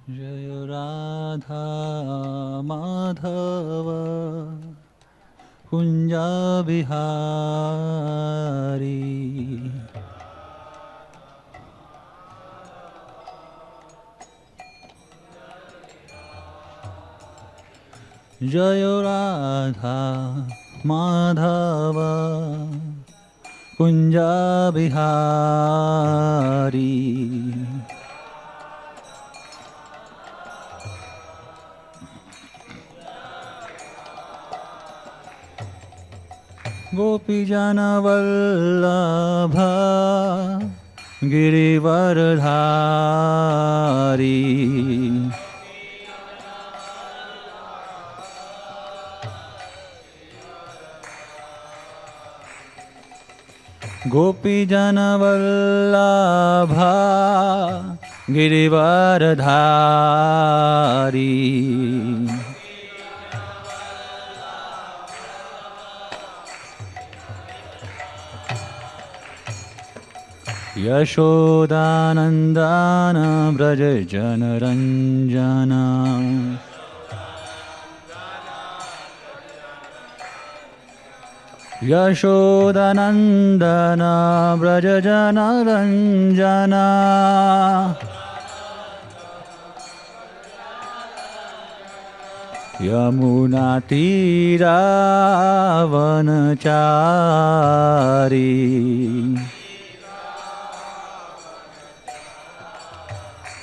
जय राधा माधव कुंजा बिहारी जय राधा माधव कुंजा बिहारी गोपीजन वल्लभ गिरिवरधारी गोपीजन वल्लभ गिरिवरधारी यशोदानंदन व्रज जनरंजन यशोदानंदन व्रज जनरंजन यमुना तीरावनचारी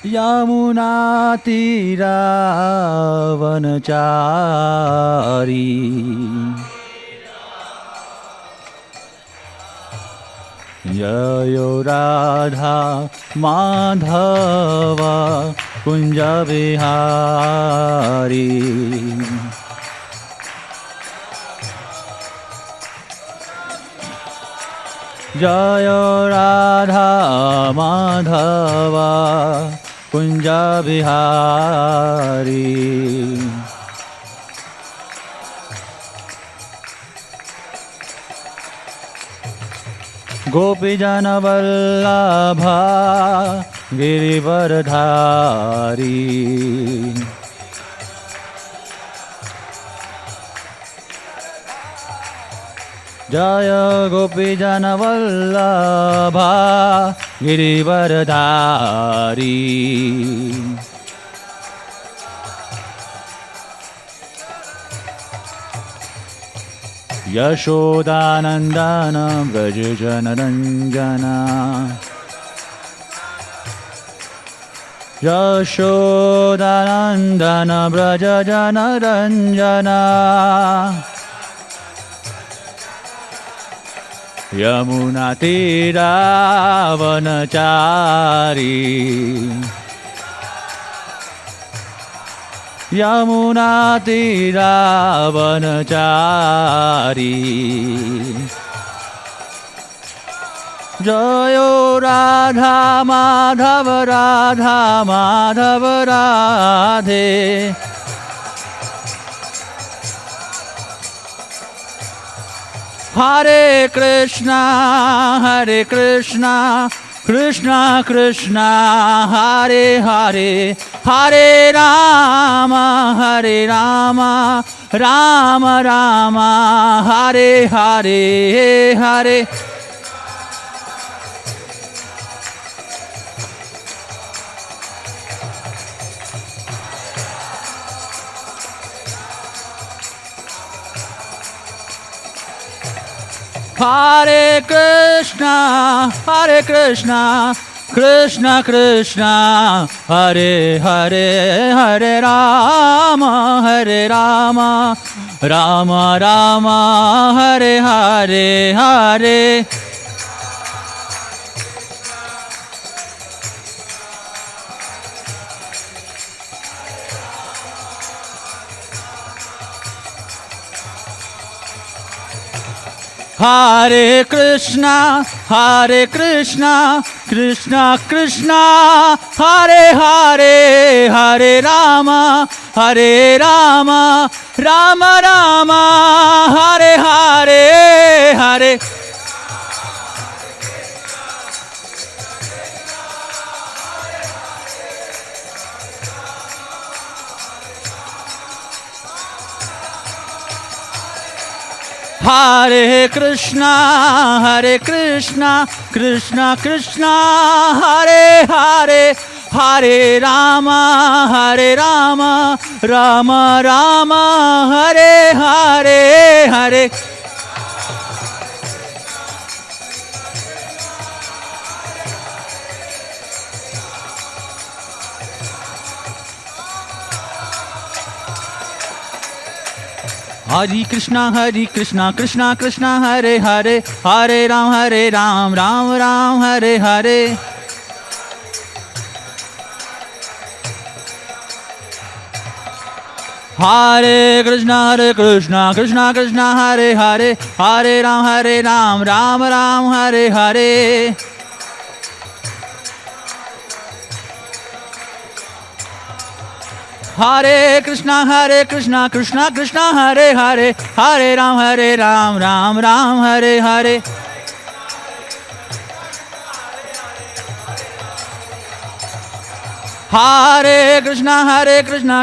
यमुना तीरावनचारी जयो राधा माधव कुंज बिहारी जयो राधा माधव कुंज बिहारी गोपीजन वल्लभ गिरिवरधारी जय गोपीजन वल्लभ गिरिवरधारी यशोदानंदन व्रज जनरंजन यशोदानंदन व्रज जनरंजन यमुना तीरावनचारी यमुना तीरावनचारी जयो राधा माधव राधा माधव राधे हरे Krishna Krishna Krishna Hare Hare Hare Ram Ram Ram Hare Hare Hare Hare Krishna Krishna Krishna Hare Hare Hare Ram Ram Ram Hare Hare Hare Hare Krishna Krishna Krishna Hare Hare Hare Ram Ram Ram Hare Hare Hare Hare Krishna, Krishna Krishna, Hare Hare, Hare Rama, Rama Rama, Hare Hare, Hare Hare Krishna, Krishna Krishna, Hare Hare, Hare Ram, Ram Ram, Hare Hare. Hare Krishna, Krishna Krishna, Hare Hare, Hare Ram, Ram Ram, Hare Hare. Hare Krishna, Krishna Krishna, Hare Hare, Hare Ram, Ram Ram, Hare Hare. Hare Krishna,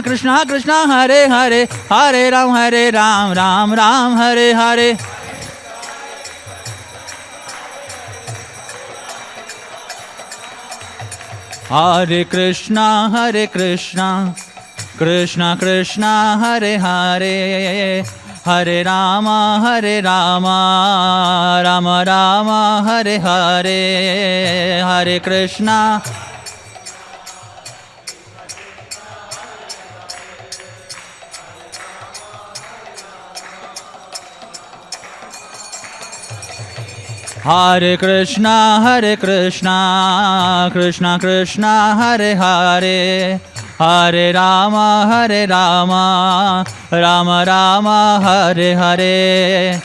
Krishna Krishna, Hare Hare, Hare Ram, Ram Ram, Hare Hare. Hare Krishna, Krishna Krishna, Hare Hare, Hare Rama, Rama Rama, Hare Hare. Hare Krishna. Hare Krishna, Krishna Krishna, Hare Hare, Hare Rama, Rama Rama, Hare Hare.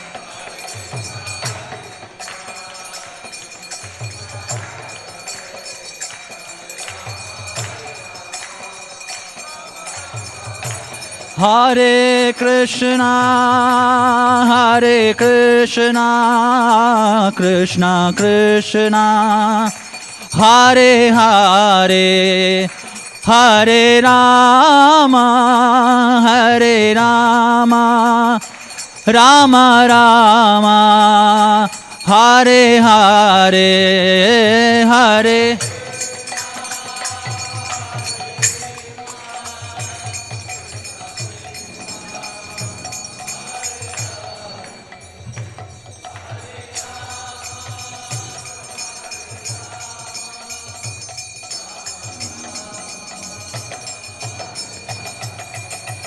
Hare Krishna, Krishna Krishna, Hare Hare, Hare Rama, Rama Rama, Hare Hare, Hare.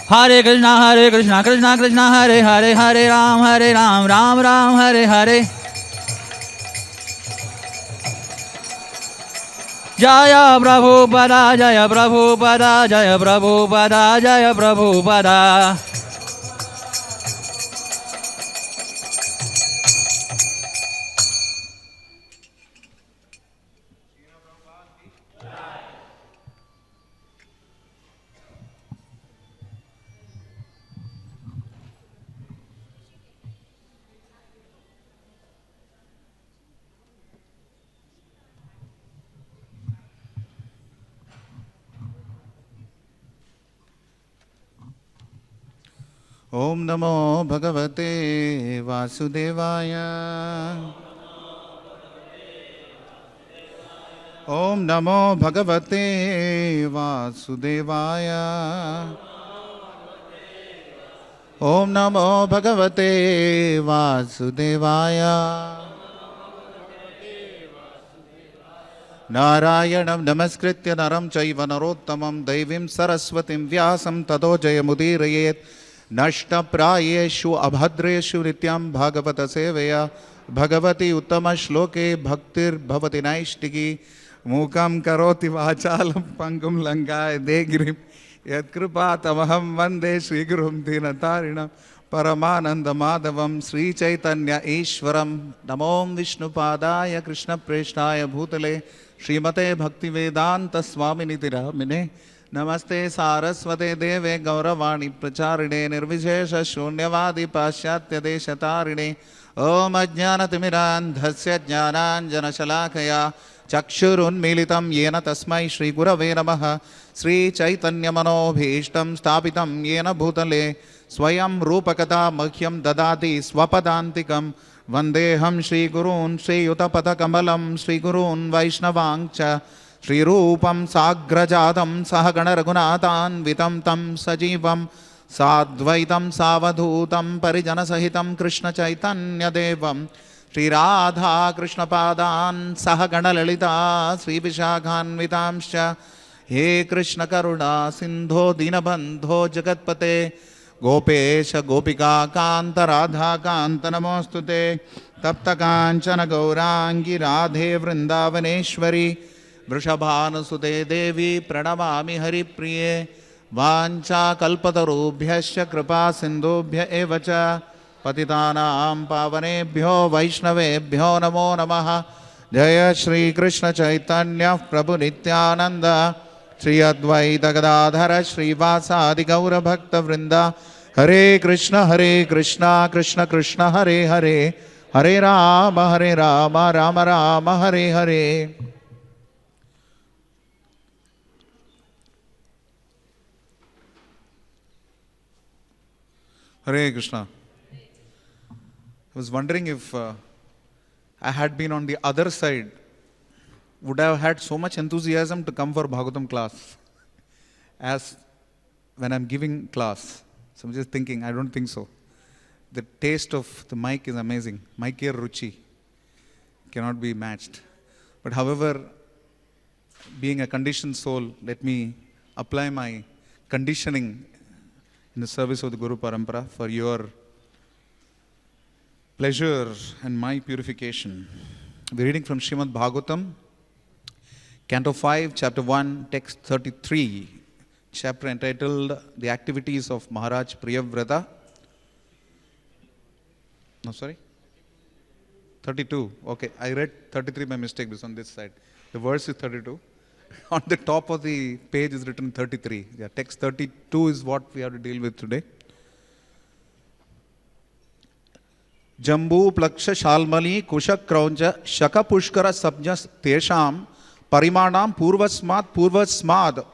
Hare Krishna, Krishna Krishna, Hare Hare, Hare Ram, Ram Ram, Hare Hare. Jaya Prabhupada, Jaya Prabhupada, Jaya Prabhupada, Jaya Prabhupada. Om Namo Bhagavate Vasudevaya. Om Namo Bhagavate Vasudevaya. Om Namo Bhagavate Vasudevaya. Narayanam Namaskritya Naram Chaiva Narottamam Devim Saraswatim Vyasam Tado Jayamudiraye Nashta Prayeshu Abhadreshu Nityam Bhagavata Sevaya Bhagavati Uttama Shloke Bhaktir Bhavati Naishtiki Mukam Karoti Vachalam Pangum Langai Degrim Yatkrupa Tamaham Vande Sri Gurum Dinatarinam Paramananda Madhavam Sri Chaitanya Ishwaram Namom Vishnupadaya Krishna Preshnaya Bhutale Srimate Bhakti Vedanta Swaminiti Ramine Namaste Saraswate Deve Gauravani Pracharine Nirvishesha Shunyavadi Pashyatya Deshatarine Om Ajnana Timiran Dhasya Jnanan Janashalakaya Chakshurun Militam Yena Tasmai Shri Gurave Namaha Sri Chaitanya Manobhishtam Stapitam Yena Bhutale Swayam Rupakata Mahyam Dadati Swapadantikam Vandeham Shri Gurun Shri Yutapata Kamalam Shri Gurun Vaishnavangcha Shri Rupam Sagrajadam Sahagana Raghunathan Vitam Tam Sajivam Sadvaitam Savadhutam Parijana Sahitam Krishna Chaitanya Devam Shri Radha Krishna Padan Sahagana Lalita Sri Vishakhan Vitamsha He Krishna Karuna Sindho Dinabandho Jagatpate Gopesha Gopika Kanta Radha Kanta Namostute Tapta Kanchana Gaurangi Radhe Vrindavaneshwari Vrishabhanasute Devi Pranamami Hari Priye Vancha Kalpatarubhyasya Kripa Sindhubhya Evacha Patitanam Pavanebhyo Vaishnavebhyo Namo Namaha Jaya Shri Krishna Chaitanya Prabhu Nityananda Shri Advaita Gadadhara Shri Vasadi Gaura Bhakta Vrinda Hare Krishna Krishna Krishna Hare Hare Hare Rama Rama Rama Hare Hare. Hare Krishna. I was wondering if I had been on the other side, would I have had so much enthusiasm to come for Bhagavatam class as when I'm giving class. So I'm just thinking, I don't think so. The taste of the mic is amazing. Mic ear ruchi cannot be matched. But however, being a conditioned soul, let me apply my conditioning in the service of the Guru Parampara for your pleasure and my purification. We're reading from Srimad Bhagavatam, Canto 5, Chapter 1, Text 33, chapter entitled The Activities of Maharaj Priyavrata. No, sorry? 32. Okay, I read 33 by mistake because on this side. The verse is 32. On the top of the page is written 33. Yeah, text 32 is what we have to deal with today. Jambu Plaksha Shalmali Kusha Kraunja Shaka Pushkara Sabjas Tesham Parimanam Purvasmad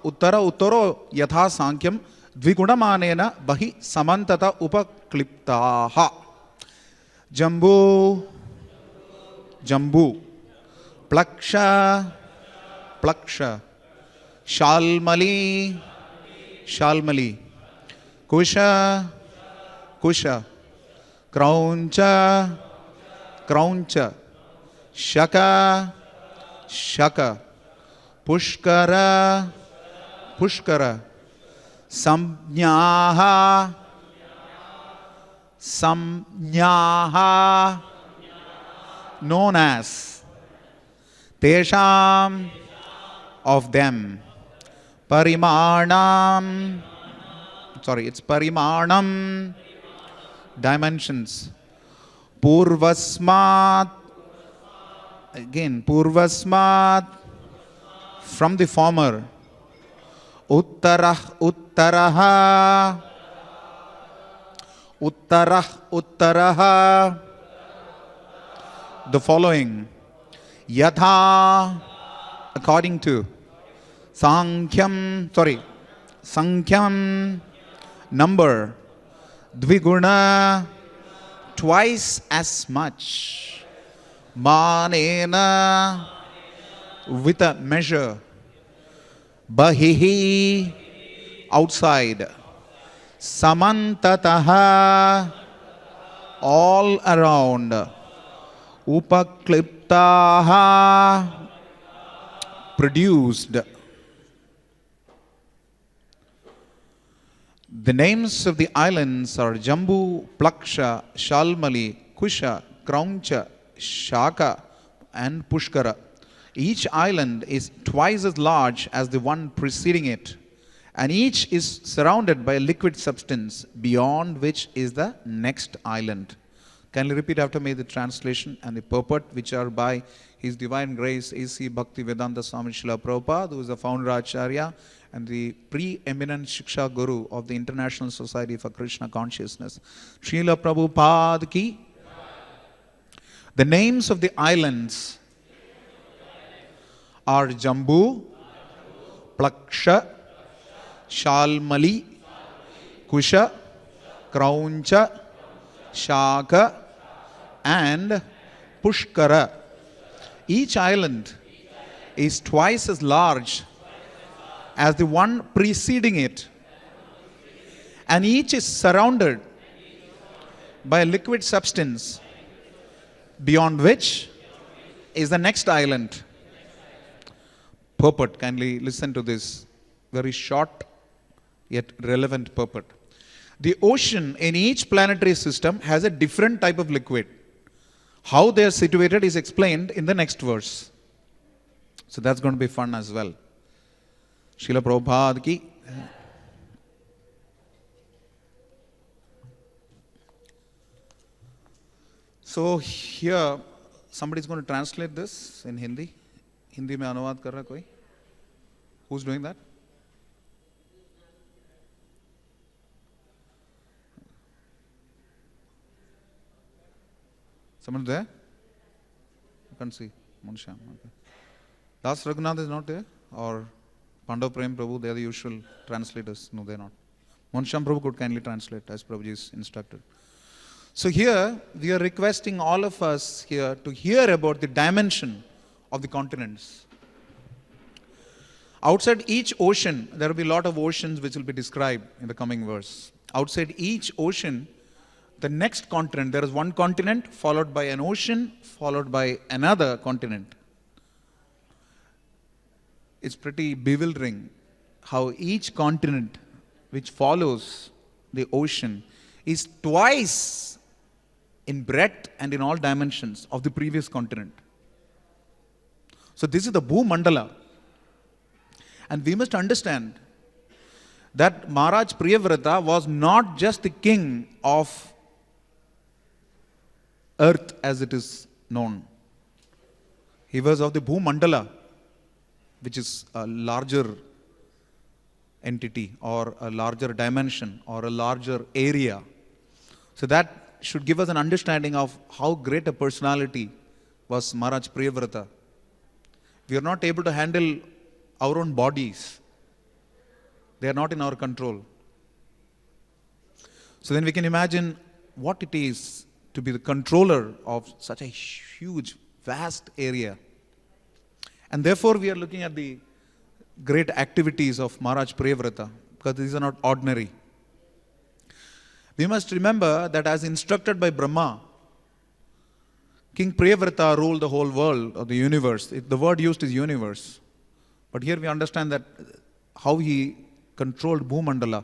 Uttara Uttaro Yatha Sankyam Dvigunamanena Bahi Samantata Upakliptaha. Jambu Plaksha Shalmali Kusha Krauncha Shaka Pushkara Samnyaha known as Tesham of them Parimanam dimensions Purvasmat from the former Uttaraha the following Yatha according to Sankhyam number Dviguna twice as much Manena with a measure Bahihi outside Samantataha all around Upakliptaha produced. The names of the islands are Jambu, Plaksha, Shalmali, Kusha, Krauncha, Shaka and Pushkara. Each island is twice as large as the one preceding it, and each is surrounded by a liquid substance beyond which is the next island. Kindly repeat after me the translation and the purport, which are by His Divine Grace A.C. Bhakti Vedanta Swami Srila Prabhupada, who is the founder Acharya and the preeminent Shiksha Guru of the International Society for Krishna Consciousness. Srila Prabhupada ki. The names of the islands are Jambu, Plaksha, Shalmali, Kusha, Krauncha, Shaka, and Pushkara. Each island is twice as large as the one preceding it, and each is surrounded by a liquid substance, beyond which is the next island. Purport, kindly listen to this very short yet relevant purport. The ocean in each planetary system has a different type of liquid. How they are situated is explained in the next verse. So that's going to be fun as well. Srila Prabhupada ki. So here somebody is going to translate this in Hindi. Hindi mein anuvad kar raha koi? Who's doing that? Someone there? You can't see. Monsham. Okay. Das Raghunath is not there? Or Pandav Prem Prabhu, they are the usual translators. No, they are not. Monsham Prabhu could kindly translate as Prabhuji is instructed. So here, we are requesting all of us here to hear about the dimension of the continents. Outside each ocean, there will be a lot of oceans which will be described in the coming verse. Outside each ocean, the next continent, there is one continent followed by an ocean, followed by another continent. It's pretty bewildering how each continent which follows the ocean is twice in breadth and in all dimensions of the previous continent. So this is the Bhumandala. And we must understand that Maharaj Priyavrata was not just the king of earth as it is known. He was of the Bhumandala, which is a larger entity or a larger dimension or a larger area. So that should give us an understanding of how great a personality was Maharaj Priyavrata. We are not able to handle our own bodies. They are not in our control. So then we can imagine what it is to be the controller of such a huge, vast area. And therefore we are looking at the great activities of Maharaj Priyavrata, because these are not ordinary. We must remember that as instructed by Brahma, King Priyavrata ruled the whole world or the universe. The word used is universe. But here we understand that how he controlled Bhumandala.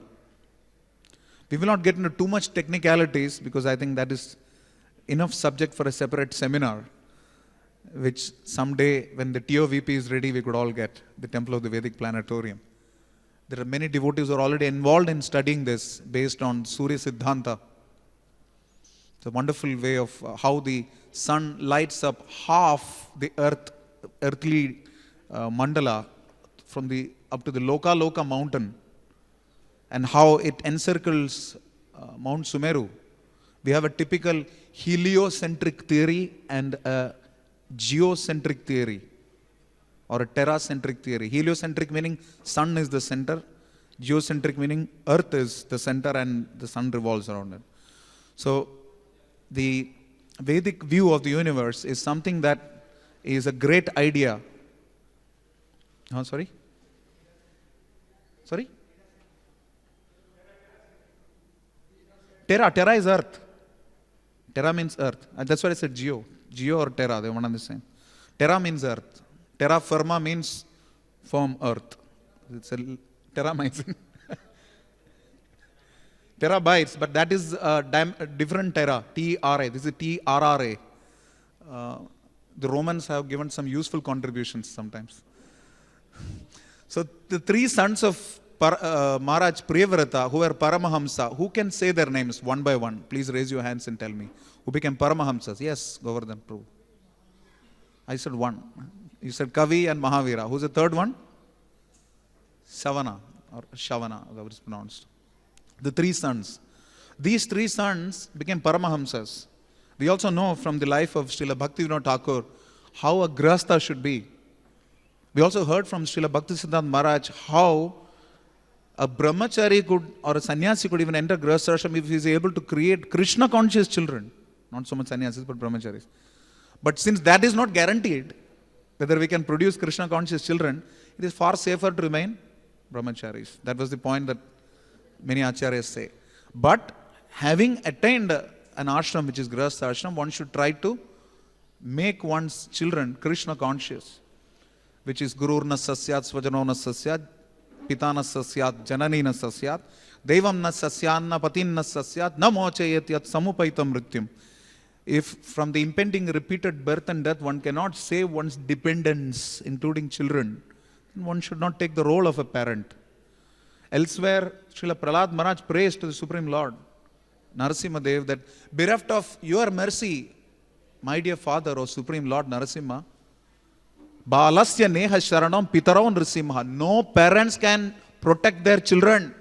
We will not get into too much technicalities because I think that is enough subject for a separate seminar, which someday when the TOVP is ready we could all get, the Temple of the Vedic Planetarium. There are many devotees who are already involved in studying this based on Surya Siddhanta. It's a wonderful way of how the sun lights up half the earthly mandala from the up to the Loka mountain, and how it encircles Mount Sumeru. We have a typical heliocentric theory and a geocentric theory, or a terracentric theory. Heliocentric meaning sun is the center, geocentric meaning earth is the center and the sun revolves around it. So the Vedic view of the universe is something that is a great idea. Oh, sorry? Terra is earth. Terra means earth. And that's why I said geo. Geo or terra, they're one and the same. Terra means earth. Terra firma means firm earth. It's a terra means terabytes, but that is a different terra, T-R-A. This is T-R-R-A. The Romans have given some useful contributions sometimes. So the three sons of Maharaj Priyavrata, who were Paramahamsa, who can say their names one by one? Please raise your hands and tell me. Who became Paramahamsas? Yes, Govardhan Prabhu. I said one. You said Kavi and Mahavira. Who's the third one? Savana or Shavana, however it's pronounced. The three sons. These three sons became Paramahamsas. We also know from the life of Srila Bhaktivinoda Thakur how a Grihastha should be. We also heard from Srila Bhaktisiddhanta Maharaj how A brahmachari could, or a sannyasi could even enter grihasthashram if he is able to create Krishna conscious children. Not so much sannyasis, but brahmacharis. But since that is not guaranteed, whether we can produce Krishna conscious children, it is far safer to remain brahmacharis. That was the point that many acharyas say. But having attained an ashram which is grihastha ashram, one should try to make one's children Krishna conscious, which is Gururna sasyat, Svajanona sasyat, Pitana sasyat, Jananina sasyat, Devam na sasyanna, Patinna sasyat, na mochayet yat samupaitam mrityum. If from the impending repeated birth and death one cannot save one's dependents, including children, then one should not take the role of a parent. Elsewhere, Srila Prahlad Maharaj prays to the Supreme Lord, Narasimha Dev, that bereft of your mercy, my dear Father, O Supreme Lord Narasimha, Balasya neha sharanam pitarao nrisimha. No parents can protect their children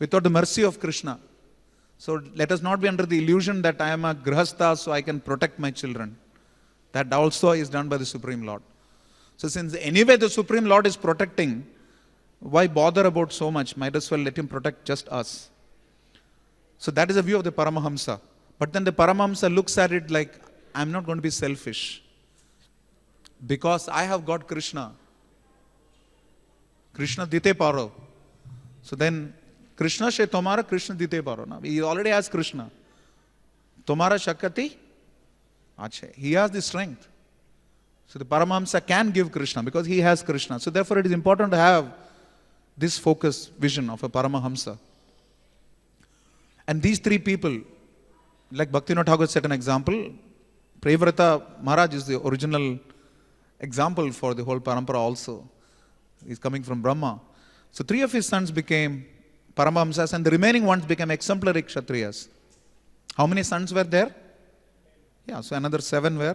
without the mercy of Krishna. So let us not be under the illusion that I am a grihastha, so I can protect my children. That also is done by the Supreme Lord. So since anyway the Supreme Lord is protecting, why bother about so much? Might as well let him protect just us. So that is the view of the Paramahamsa. But then the Paramahamsa looks at it like, I am not going to be selfish. Because I have got Krishna. Krishna dite paro. So then, Krishna she tomara, Krishna dite paro. Now, he already has Krishna. Tomara shakati, ache. He has the strength. So the Paramahamsa can give Krishna because he has Krishna. So therefore it is important to have this focus, vision of a Paramahamsa. And these three people, like Bhaktivinoda Thakur set an example, Prevrata Maharaj is the original example for the whole parampara also. He's coming from Brahma. So three of his sons became Paramahamsas and the remaining ones became exemplary Kshatriyas. How many sons were there? Yeah, so another 7 were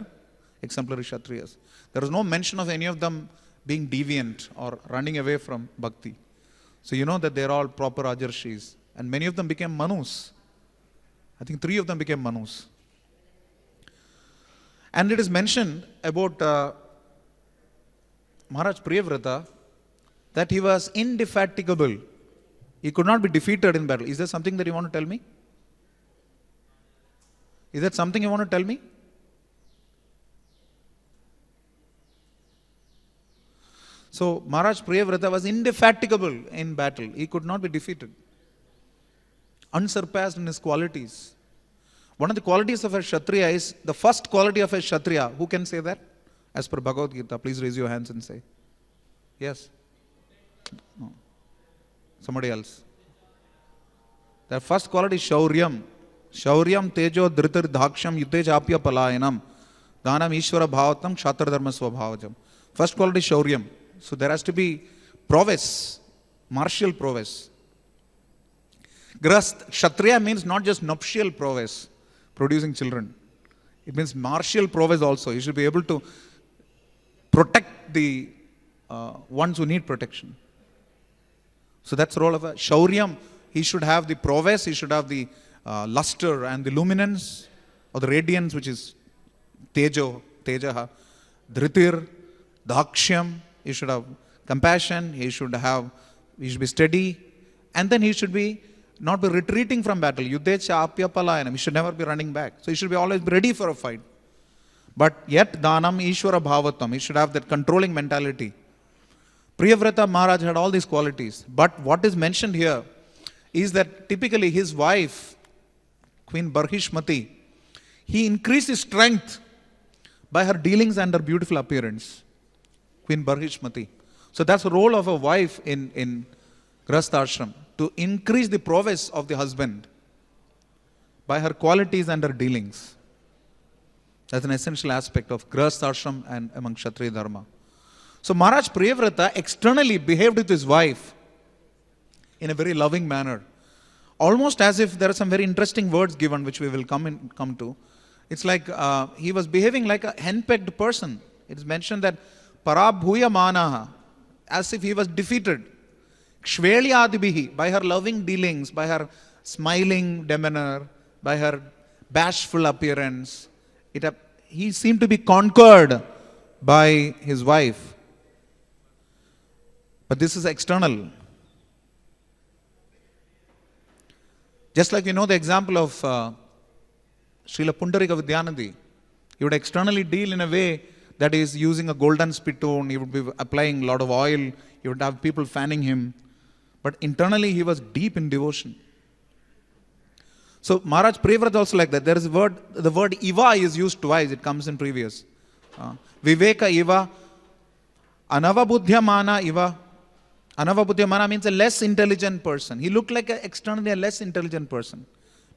exemplary Kshatriyas. There was no mention of any of them being deviant or running away from bhakti. So you know that they're all proper Ajarshis. And many of them became Manus. I think 3 of them became Manus. And it is mentioned about Maharaj Priyavrata that he was indefatigable. He could not be defeated in battle. Is there something that you want to tell me? Is that something you want to tell me? So Maharaj Priyavrata was indefatigable in battle. He could not be defeated. Unsurpassed in his qualities. One of the qualities of a Kshatriya is the first quality of a Kshatriya. Who can say that? As per Bhagavad Gita, please raise your hands and say. Yes? No. Somebody else. The first quality is Shauryam. Shauryam tejo dhritir dhaksham yutej apya palayanam. Dhanam ishvara bhavatam kshatra dharma svabhavajam. First quality is Shauryam. So there has to be prowess, martial prowess. Kshatriya means not just nuptial prowess, producing children. It means martial prowess also. You should be able to protect the ones who need protection. So that's the role of a Shauryam. He should have the prowess, he should have the luster and the luminance or the radiance, which is tejaha, dhritir, dhakshyam. He should have compassion, he should be steady, and then he should not be retreating from battle. Yuddhecha apya palayanam. He should never be running back. So he should be always ready for a fight. But yet dhanam ishvara bhavatam. He should have that controlling mentality. Priyavrata Maharaj had all these qualities. But what is mentioned here is that typically his wife, Queen Barhishmati, he increased his strength by her dealings and her beautiful appearance. Queen Barhishmati. So that's the role of a wife in Grihastha Ashram, to increase the prowess of the husband by her qualities and her dealings. That's an essential aspect of Grihastha Ashram and among Kshatriya Dharma. So Maharaj Priyavrata externally behaved with his wife in a very loving manner. Almost as if there are some very interesting words given which we will come to. It's like he was behaving like a henpecked person. It is mentioned that parabhuya manaha, as if he was defeated. Kshvelyadibihi, by her loving dealings, by her smiling demeanor, by her bashful appearance, he seemed to be conquered by his wife. But this is external. Just like you know the example of Srila Pundarika Vidyanidhi. He would externally deal in a way that is using a golden spittoon, he would be applying a lot of oil, he would have people fanning him. But internally he was deep in devotion. So Maharaj Priyavrata also like that. There is the word Iva is used twice, it comes in previous. Viveka Iva, Anavabuddhyamana Iva. Anavabuddhyamana means a less intelligent person. He looked like externally a less intelligent person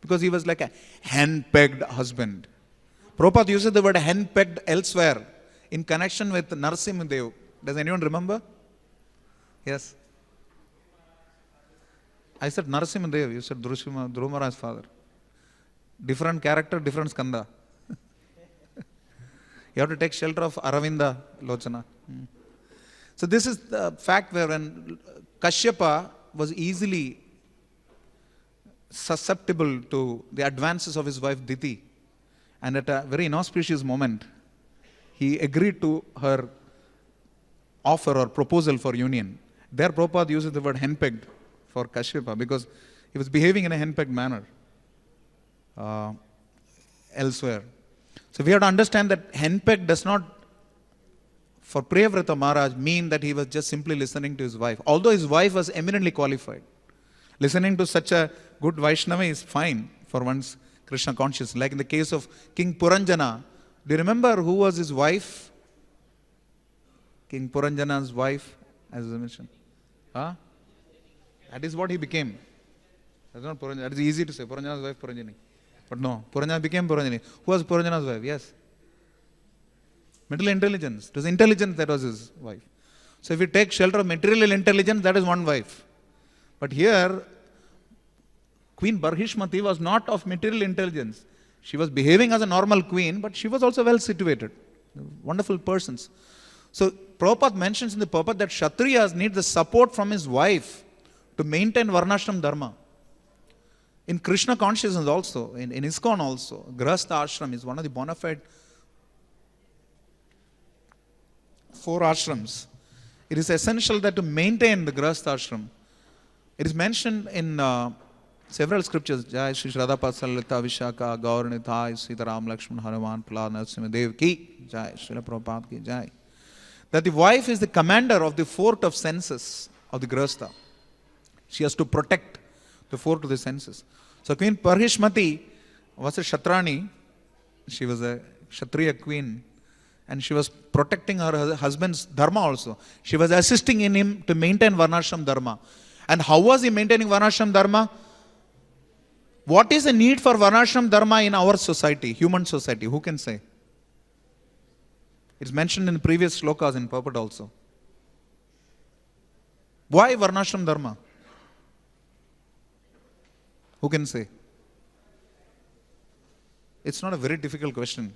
because he was like a hen-pegged husband. Prabhupada uses the word hen-pegged elsewhere in connection with Narasimhadev. Does anyone remember? Yes. I said Narasimhadev, you said Dhruva Maharaj's father. Different character, different skanda. You have to take shelter of Aravinda Lochana. So this is the fact where when Kashyapa was easily susceptible to the advances of his wife Diti, and at a very inauspicious moment, he agreed to her offer or proposal for union. There Prabhupada uses the word henpecked for Kashyapa because he was behaving in a henpecked manner elsewhere. So we have to understand that henpecked does not, for Priyavrata Maharaj, mean that he was just simply listening to his wife. Although his wife was eminently qualified. Listening to such a good Vaishnava is fine for one's Krishna consciousness. Like in the case of King Puranjana. Do you remember who was his wife? King Puranjana's wife, as I mentioned. That is what he became. That's not Puranjana. That is easy to say. Puranjana's wife, Puranjani. But no, Puranjana became Puranjani. Who was Puranjana's wife? Yes. Material intelligence. It was intelligence that was his wife. So if we take shelter of material intelligence, that is one wife. But here, Queen Barhishmati was not of material intelligence. She was behaving as a normal queen, but she was also well situated. Wonderful persons. So Prabhupada mentions in the purport that Kshatriyas need the support from his wife to maintain Varnashram Dharma. In Krishna consciousness also, in Iskcon also, Grahastha Ashram is one of the bona fide 4 ashrams. It is essential that to maintain the Grahastha Ashram. It is mentioned in several scriptures, Jai Shri Radha Parthasarthi Vishaka Gauranitai Sita Ram Lakshman Hanuman Prahlad Narasimha Dev Ki Jai Srila Prabhupada Ki Jai. That the wife is the commander of the fort of senses of the Grahastha. She has to protect the fort of the senses. So Queen Parhishmati was a Kshatrani. She was a Kshatriya queen. And she was protecting her husband's dharma also. She was assisting in him to maintain Varnashram Dharma. And how was he maintaining Varnashram Dharma? What is the need for Varnashram Dharma in our society, human society? Who can say? It's mentioned in the previous shlokas in purport also. Why Varnashram Dharma? Who can say? It's not a very difficult question.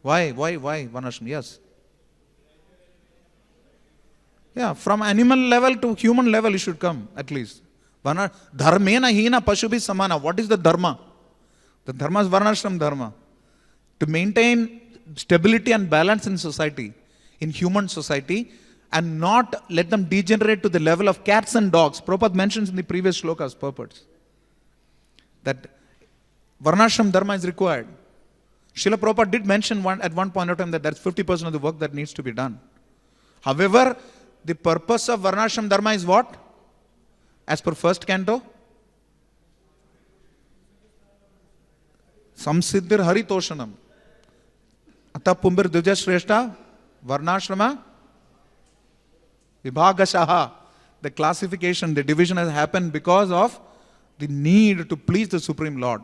Why Varnashram? Yes. Yeah, from animal level to human level it should come at least. Dharmena hina pashubhi samana. What is the dharma? The dharma is Varnashram Dharma. To maintain stability and balance in society, in human society, and not let them degenerate to the level of cats and dogs. Prabhupada mentions in the previous shlokas, purports, that Varnashram Dharma is required. Srila Prabhupada did mention at one point of time that that's 50% of the work that needs to be done. However, the purpose of Varnashram Dharma is what? As per first canto, Samsiddhir Haritoshanam. Ata Pumbir Dvija Shrestha Varnashrama Vibhagashaha. The classification, the division has happened because of the need to please the Supreme Lord.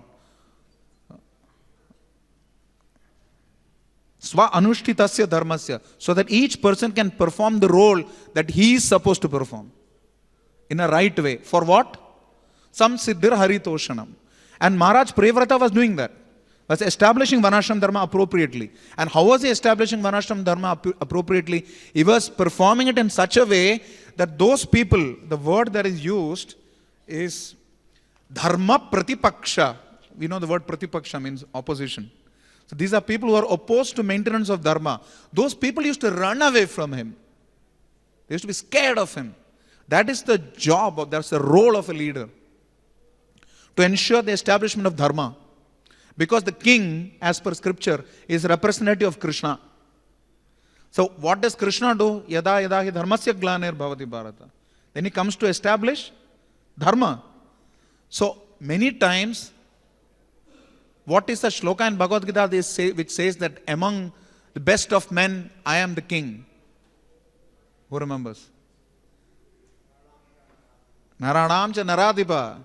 Sva Anushtitasya Dharmasya. So that each person can perform the role that he is supposed to perform in a right way. For what? Samsiddhir Haritoshanam. And Maharaj Priyavrata was doing that. Was establishing Varnashram Dharma appropriately. And how was he establishing Varnashram Dharma appropriately? He was performing it in such a way that those people, the word that is used is Dharma Pratipaksha. We know the word Pratipaksha means opposition. So these are people who are opposed to maintenance of Dharma. Those people used to run away from him. They used to be scared of him. That is the job, that's the role of a leader. to ensure the establishment of dharma. Because the king, as per scripture, is representative of Krishna. So what does Krishna do? Yada yada hi dharmasya glanir bhavati bharata. Then he comes to establish dharma. So many times, what is the shloka in Bhagavad Gita which says that among the best of men, I am the king? Who remembers? Naranam cha naradipa.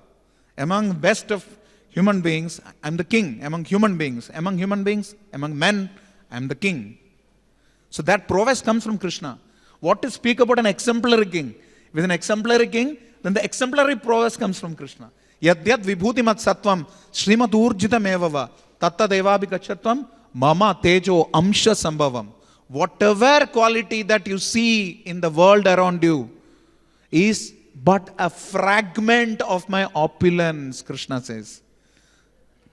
Among best of human beings, I am the king. Among human beings, among men, I am the king. So that prowess comes from Krishna. What to speak about an exemplary king? With an exemplary king, then the exemplary prowess comes from Krishna. Yad yad vibhuti mat sattvam srimat urjitam evava tatta devabi kachatvam mama tejo amsha sambhavam. Whatever quality that you see in the world around you is but a fragment of my opulence, Krishna says.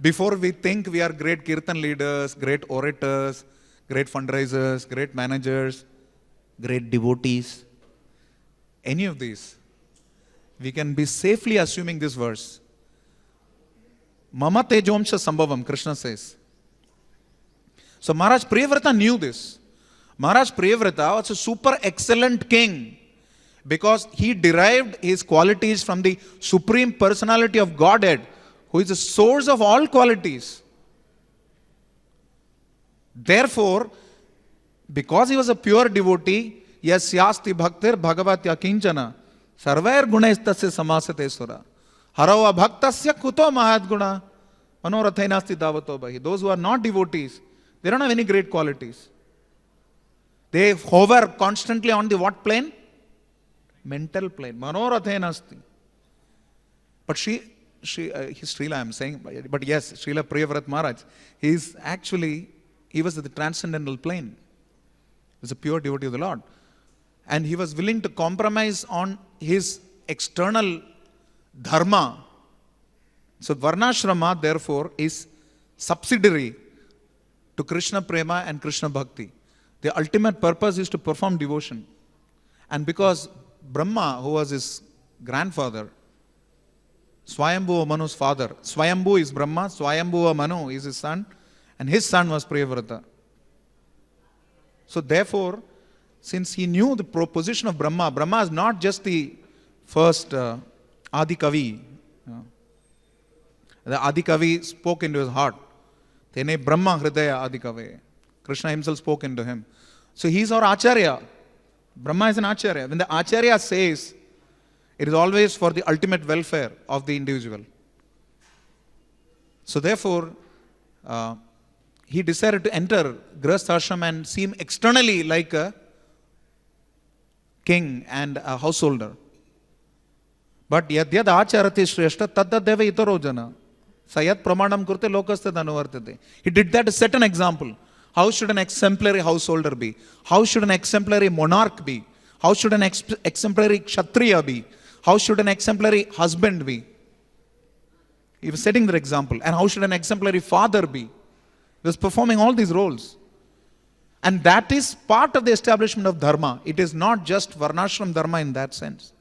Before we think we are great kirtan leaders, great orators, great fundraisers, great managers, great devotees, any of these, we can be safely assuming this verse. Mama tejomsha sambhavam, Krishna says. So Maharaj Priyavrata knew this. Maharaj Priyavrata was a super excellent king because he derived his qualities from the Supreme Personality of Godhead, who is the source of all qualities. Therefore, because he was a pure devotee, yasyasti bhaktir bhagavatya kinchana sarvair gunaistasya samasate sura harava bhaktasya kuto mahadguna manorathainasti davato bahi. Those who are not devotees, they don't have any great qualities. They hover constantly on the what plane? Mental plane. Manorathainasti. But Srila, I'm saying, but yes, Srila Priyavrat Maharaj, he was at the transcendental plane. He was a pure devotee of the Lord. And he was willing to compromise on his external dharma. So Varnashrama, therefore, is subsidiary to Krishna Prema and Krishna Bhakti. The ultimate purpose is to perform devotion. And because Brahma, who was his grandfather, Swayambhuva Manu's father, Swayambhu is Brahma, Swayambhuva Manu is his son, and his son was Priyavrata. So therefore, since he knew the position of Brahma, Brahma is not just the first Adi Kavi. The Adi Kavi spoke into his heart. Tene Brahma Hridaya Adi Kavi. Krishna himself spoke into him. So he is our Acharya. Brahma is an Acharya. When the Acharya says, it is always for the ultimate welfare of the individual. So therefore, he decided to enter Grihastha Ashram and seem externally like a king and a householder. But yad yad acharati shreshta tadda deva itaro jana. Sayat pramanam kurte lokastad anuvartate. He did that to set an example. How should an exemplary householder be? How should an exemplary monarch be? How should an exemplary kshatriya be? How should an exemplary husband be? He was setting that example. And how should an exemplary father be? He was performing all these roles. And that is part of the establishment of dharma. It is not just varnashram dharma in that sense.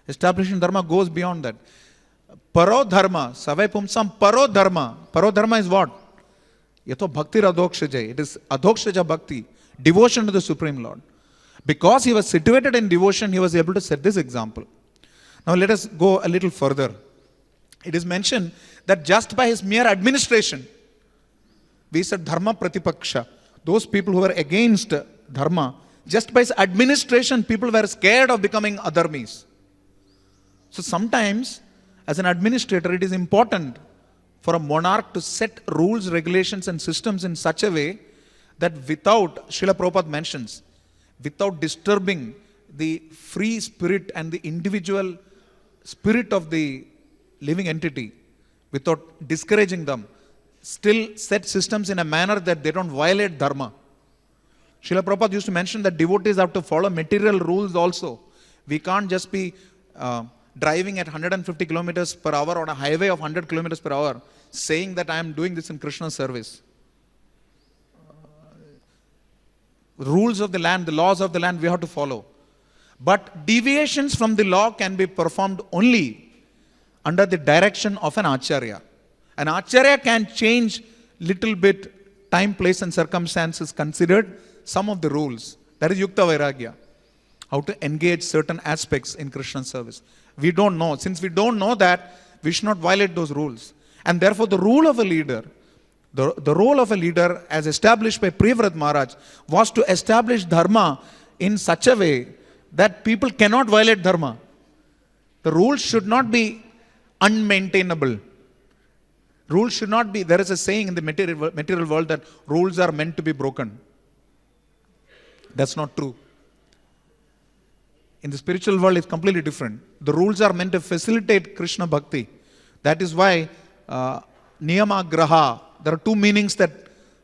Establishing dharma goes beyond that. Paro dharma, savai pumsam paro dharma. Paro dharma is what? Yato bhakti adhokshaja. It is adhokshaja bhakti. Devotion to the Supreme Lord. Because he was situated in devotion, he was able to set this example. Now let us go a little further. It is mentioned that just by his mere administration, we said dharma pratipaksha. Those people who were against dharma, just by his administration, people were scared of becoming adharmis. So sometimes, as an administrator, it is important for a monarch to set rules, regulations and systems in such a way that without, Srila Prabhupada mentions, without disturbing the free spirit and the individual spirit of the living entity, without discouraging them, still set systems in a manner that they don't violate dharma. Srila Prabhupada used to mention that devotees have to follow material rules also. We can't just be driving at 150 kilometers per hour on a highway of 100 kilometers per hour, saying that I am doing this in Krishna's service. Rules of the land, the laws of the land, we have to follow. But deviations from the law can be performed only under the direction of an acharya. An acharya can change little bit time, place and circumstances considered some of the rules. That is Yukta Vairagya. How to engage certain aspects in Krishna service. We don't know. Since we don't know that, we should not violate those rules. And therefore the rule of a leader, the role of a leader as established by Priyavrat Maharaj was to establish dharma in such a way that people cannot violate dharma. The rules should not be unmaintainable. Rules should not be, there is a saying in the material world that rules are meant to be broken. That's not true. In the spiritual world, it's completely different. The rules are meant to facilitate Krishna Bhakti. That is why Niyama Graha, there are two meanings that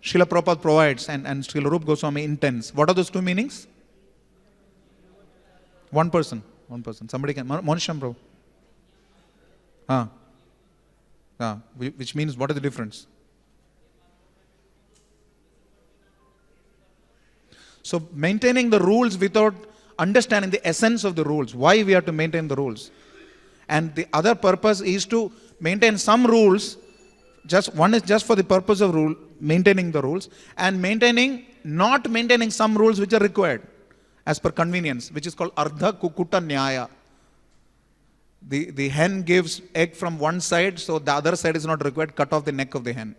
Srila Prabhupada provides and Srila Rupa Goswami intends. What are those two meanings? One person. Somebody can. Monisham Prabhu. Which means what is the difference? So maintaining the rules without understanding the essence of the rules, why we have to maintain the rules. And the other purpose is to maintain some rules, one is just for the purpose of maintaining the rules, and not maintaining some rules which are required as per convenience, which is called Ardha Kukuta Nyaya. The hen gives egg from one side, so the other side is not required, cut off the neck of the hen.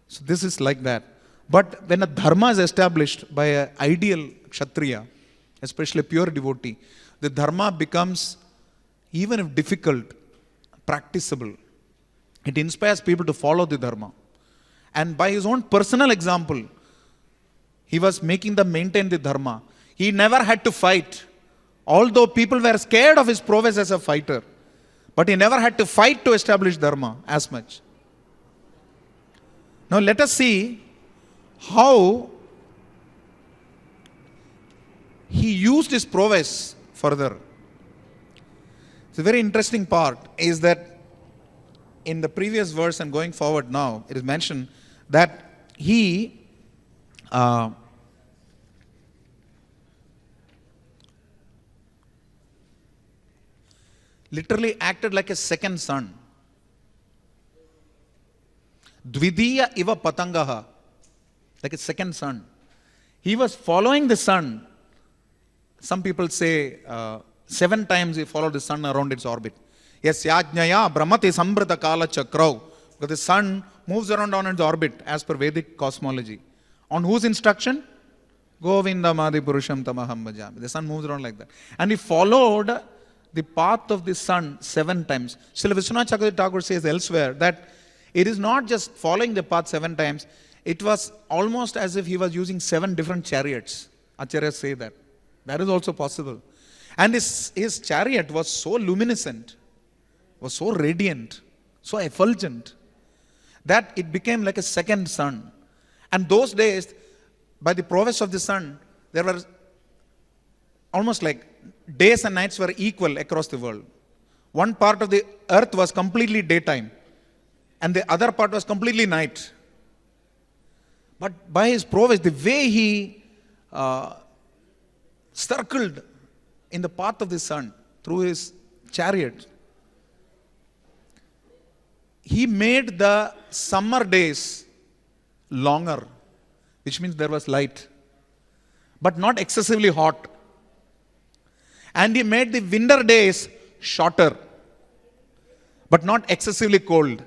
So this is like that. But when a dharma is established by an ideal Kshatriya, especially a pure devotee, the dharma becomes, even if difficult, practicable. It inspires people to follow the dharma. And by his own personal example, he was making them maintain the dharma. He never had to fight. Although people were scared of his prowess as a fighter, but he never had to fight to establish dharma as much. Now let us see how he used his prowess further. The very interesting part is that in the previous verse and going forward now, it is mentioned that he literally acted like a second son. Dvidiya iva patangaha, like a second son. He was following the sun. Some people say 7 times he followed the sun around its orbit. Yes, yajnaya brahmati sambrata kala chakrau. Because the sun moves around on its orbit as per Vedic cosmology. On whose instruction? Govinda Madi Purusham Tamaham Bhajami. The sun moves around like that. And he followed the path of the sun 7 times. Srila Vishwanath Chakravarti Thakur says elsewhere that it is not just following the path 7 times, it was almost as if he was using 7 different chariots. Acharyas say that. That is also possible. And his chariot was so luminescent, was so radiant, so effulgent, that it became like a second sun. And those days, by the prowess of the sun, there were almost like days and nights were equal across the world. One part of the earth was completely daytime, and the other part was completely night. But by his prowess, the way he circled in the path of the sun through his chariot, he made the summer days longer, which means there was light, but not excessively hot. And he made the winter days shorter, but not excessively cold.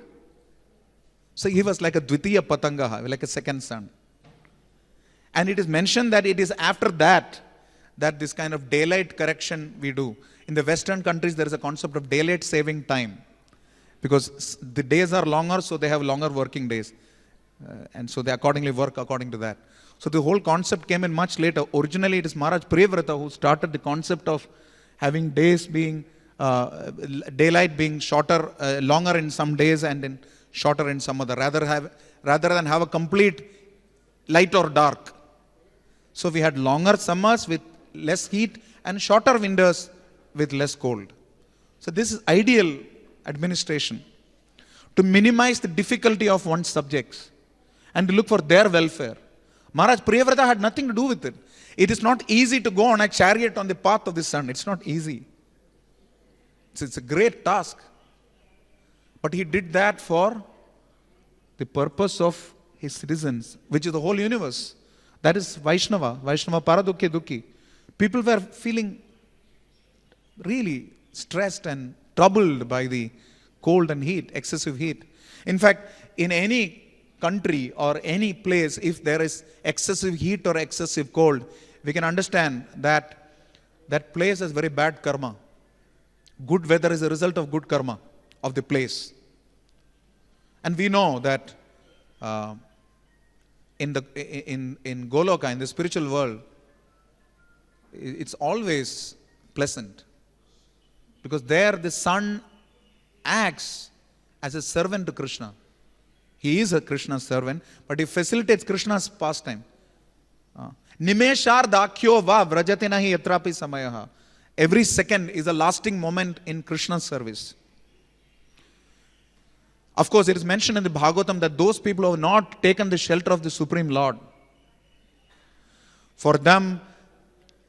So he was like a Dvitiya Patangaha, like a second sun. And it is mentioned that it is after that this kind of daylight correction we do. In the Western countries, there is a concept of daylight saving time. Because the days are longer, so they have longer working days. And so they accordingly work according to that. So the whole concept came in much later. Originally, it is Maharaj Priyavrata who started the concept of having days being, daylight being shorter, longer in some days and in shorter in some other, rather than have a complete light or dark. So we had longer summers with less heat and shorter winters with less cold. So this is ideal administration to minimize the difficulty of one's subjects and to look for their welfare. Maharaj Priyavrata had nothing to do with it. It is not easy to go on a chariot on the path of the sun. It's not easy. It's a great task. But he did that for the purpose of his citizens, which is the whole universe. That is Vaishnava Paradukhe Dukhi. People were feeling really stressed and troubled by the cold and heat, excessive heat. In fact, in any country or any place, if there is excessive heat or excessive cold, we can understand that that place has very bad karma. Good weather is a result of good karma of the place. And we know that in Goloka, in the spiritual world, it's always pleasant. Because there the sun acts as a servant to Krishna. He is a Krishna's servant, but he facilitates Krishna's pastime. Nimeshar dakyo va vrajate nahi yatrapi samayaha. Every second is a lasting moment in Krishna's service. Of course, it is mentioned in the Bhagavatam that those people who have not taken the shelter of the Supreme Lord, for them,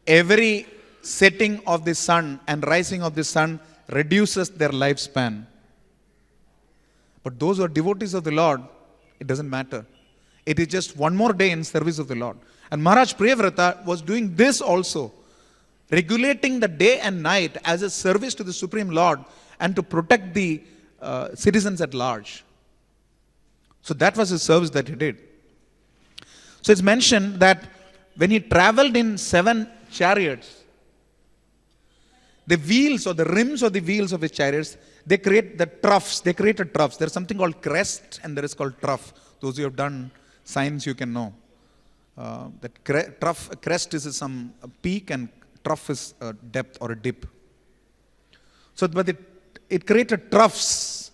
every setting of the sun and rising of the sun reduces their lifespan. But those who are devotees of the Lord, it doesn't matter. It is just one more day in service of the Lord. And Maharaj Priyavrata was doing this also, regulating the day and night as a service to the Supreme Lord and to protect the citizens at large. So that was his service that he did. So it's mentioned that when he traveled in 7 chariots, the wheels or the rims of the wheels of his chariots, they create the troughs. They created troughs. There's something called crest and there is called trough. Those who have done science, you can know. Crest is some peak and trough is a depth or a dip. So, but it created troughs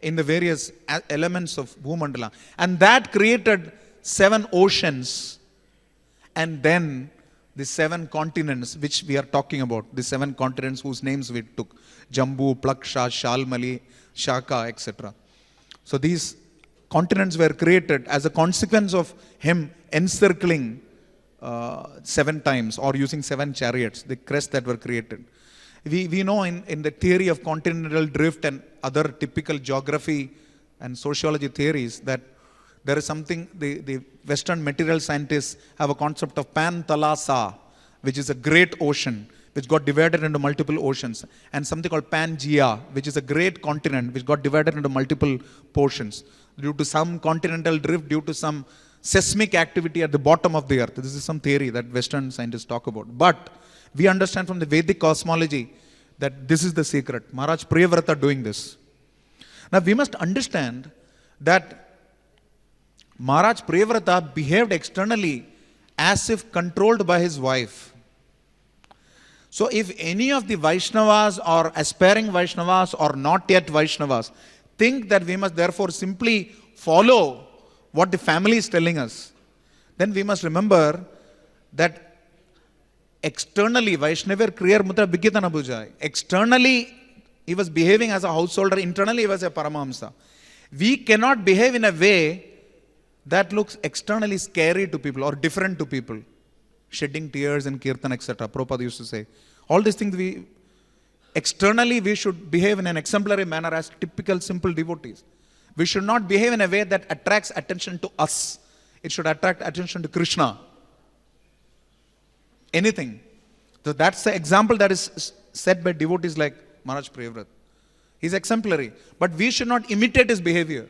in the various elements of Bhumandala. And that created 7 oceans. And then the 7 continents which we are talking about. The 7 continents whose names we took. Jambu, Plaksha, Shalmali, Shaka, etc. So these continents were created as a consequence of him encircling 7 times or using 7 chariots, the crests that were created. We know in the theory of continental drift and other typical geography and sociology theories that there is something, the Western material scientists have a concept of Panthalassa, which is a great ocean, which got divided into multiple oceans, and something called Pangea, which is a great continent, which got divided into multiple portions due to some continental drift, due to some seismic activity at the bottom of the earth. This is some theory that Western scientists talk about. But we understand from the Vedic cosmology that this is the secret. Maharaj Priyavrata doing this. Now we must understand that Maharaj Priyavrata behaved externally as if controlled by his wife. So if any of the Vaishnavas or aspiring Vaishnavas or not yet Vaishnavas think that we must therefore simply follow what the family is telling us, then we must remember that externally, Vaishnavar Kriya Mutra Bhikitana Bhujai. Externally, he was behaving as a householder. Internally, he was a Paramahamsa. We cannot behave in a way that looks externally scary to people or different to people. Shedding tears and kirtan, etc. Prabhupada used to say. All these things, externally we should behave in an exemplary manner as typical simple devotees. We should not behave in a way that attracts attention to us. It should attract attention to Krishna. Anything. So that's the example that is set by devotees like Maharaj Priyavrata. He's exemplary. But we should not imitate his behavior.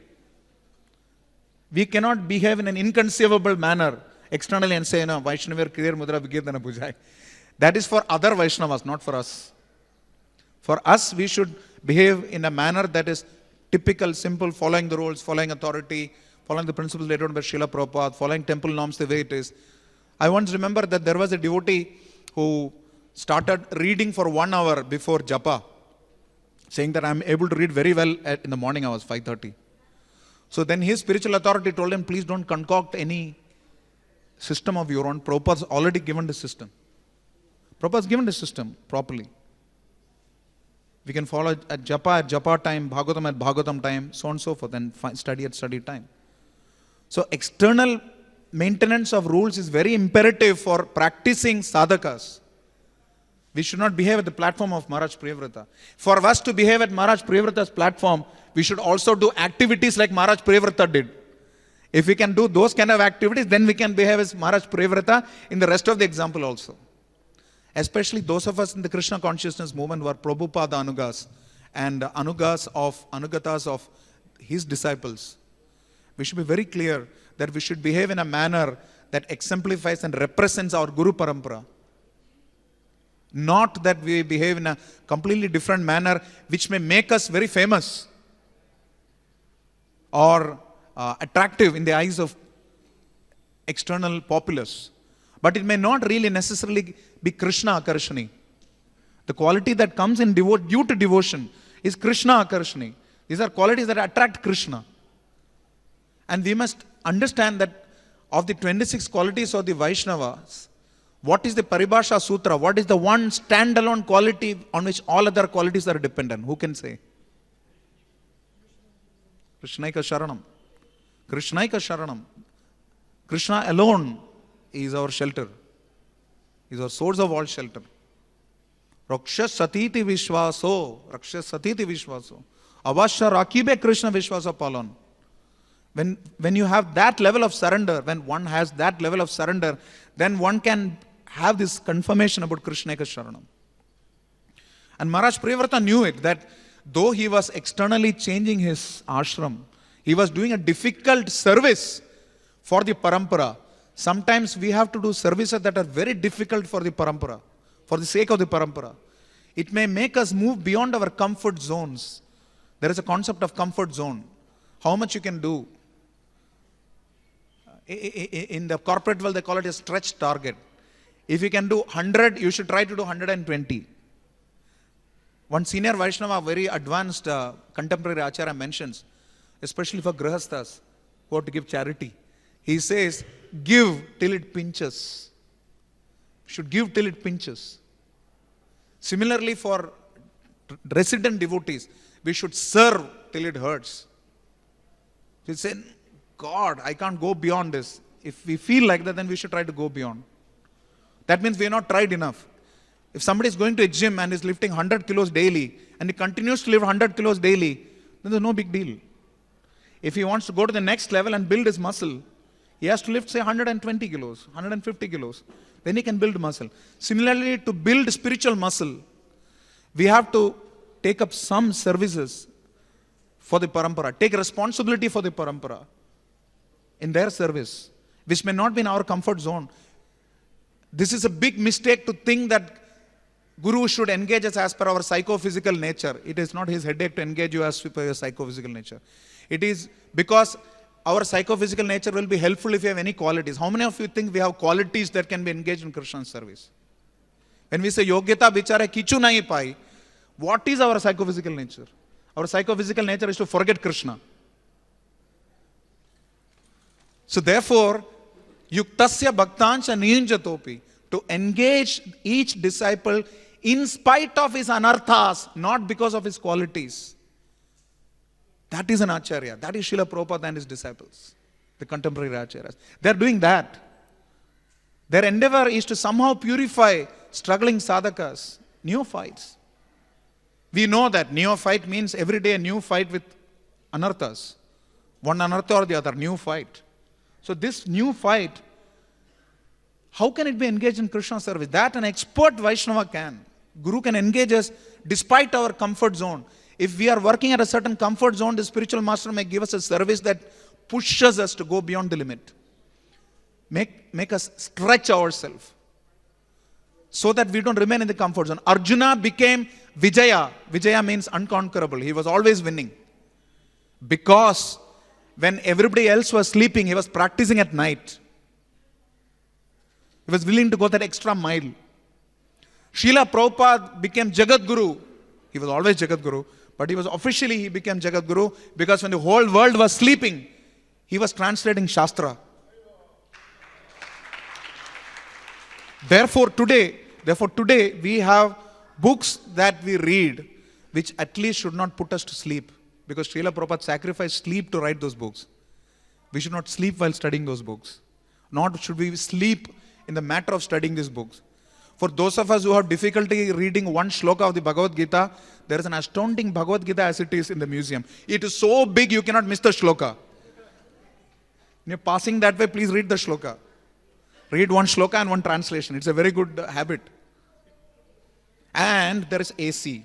We cannot behave in an inconceivable manner externally and say, no, Vaishnavar Kriya Mudra Vigirtana Bhujai. That is for other Vaishnavas, not for us. For us, we should behave in a manner that is typical, simple, following the rules, following authority, following the principles laid down by Srila Prabhupada, following temple norms the way it is. I once remember that there was a devotee who started reading for 1 hour before japa, saying that I am able to read very well in the morning hours, 5:30. So then his spiritual authority told him, please don't concoct any system of your own. Prabhupada's already given the system. Prabhupada's given the system properly. We can follow at japa time, Bhagavatam at Bhagavatam time, so on and so forth, and study at study time. So external maintenance of rules is very imperative for practicing sadhakas. We should not behave at the platform of Maharaj Priyavrata. For us to behave at Maharaj Priyavrata's platform, we should also do activities like Maharaj Priyavrata did. If we can do those kind of activities, then we can behave as Maharaj Priyavrata in the rest of the example also. Especially those of us in the Krishna consciousness movement who are Prabhupada Anugas and Anugatas of his disciples. We should be very clear that we should behave in a manner that exemplifies and represents our Guru Parampara. Not that we behave in a completely different manner which may make us very famous or attractive in the eyes of external populace. But it may not really necessarily be Krishna Akarshani. The quality that comes in due to devotion is Krishna Akarshani. These are qualities that attract Krishna. And we must understand that of the 26 qualities of the Vaishnavas, what is the Paribhasha Sutra? What is the one standalone quality on which all other qualities are dependent? Who can say? Krishnaika Sharanam. Krishnaika Sharanam. Krishna alone is our shelter. Is our source of all shelter. Rakshas Satiti Vishwaso. Rakshas Satiti Vishwaso. Avashya Rakibe Krishna Vishwasa Palon. When you have that level of surrender, when one has that level of surrender, then one can have this confirmation about Krishnaika Sharanam. And Maharaj Priyavrata knew it, that though he was externally changing his ashram, he was doing a difficult service for the parampara. Sometimes we have to do services that are very difficult for the parampara, for the sake of the parampara. It may make us move beyond our comfort zones. There is a concept of comfort zone. How much you can do. In the corporate world, they call it a stretch target. If you can do 100, you should try to do 120. One senior Vaishnava, very advanced contemporary Acharya mentions, especially for Grihasthas who have to give charity. He says, give till it pinches. Should give till it pinches. Similarly, for resident devotees, we should serve till it hurts. He said, God, I can't go beyond this. If we feel like that, then we should try to go beyond. That means we have not tried enough. If somebody is going to a gym and is lifting 100 kilos daily, and he continues to lift 100 kilos daily, then there's no big deal. If he wants to go to the next level and build his muscle, he has to lift, say, 120 kilos, 150 kilos. Then he can build muscle. Similarly, to build spiritual muscle, we have to take up some services for the parampara, take responsibility for the parampara in their service, which may not be in our comfort zone. This is a big mistake to think that Guru should engage us as per our psychophysical nature. It is not his headache to engage you as per your psychophysical nature. It is because our psychophysical nature will be helpful if you have any qualities. How many of you think we have qualities that can be engaged in Krishna's service? When we say Yogyata Bichare Kichu Nahi Pai, what is our psychophysical nature? Our psychophysical nature is to forget Krishna. So therefore, Yuktasya Bhaktansha Niyunjatopi, to engage each disciple in spite of his anarthas, not because of his qualities. That is an Acharya. That is Srila Prabhupada and his disciples, the contemporary Acharyas. They are doing that. Their endeavor is to somehow purify struggling sadhakas, neophytes. We know that neophyte means every day a new fight with anarthas. One anartha or the other, new fight. So this new fight, how can it be engaged in Krishna service? That an expert Vaishnava can. Guru can engage us despite our comfort zone. If we are working at a certain comfort zone, the spiritual master may give us a service that pushes us to go beyond the limit. Make us stretch ourselves so that we don't remain in the comfort zone. Arjuna became Vijaya. Vijaya means unconquerable. He was always winning. Because when everybody else was sleeping, he was practicing at night. He was willing to go that extra mile. Srila Prabhupada became Jagat Guru. He was always Jagat Guru, but he became Jagat Guru because when the whole world was sleeping, he was translating Shastra. Therefore today we have books that we read which at least should not put us to sleep, because Srila Prabhupada sacrificed sleep to write those books. We should not sleep while studying those books. Nor should we sleep in the matter of studying these books. For those of us who have difficulty reading one shloka of the Bhagavad Gita, there is an astounding Bhagavad Gita as it is in the museum. It is so big you cannot miss the shloka. When you're passing that way, please read the shloka. Read one shloka and one translation. It's a very good habit. And there is AC.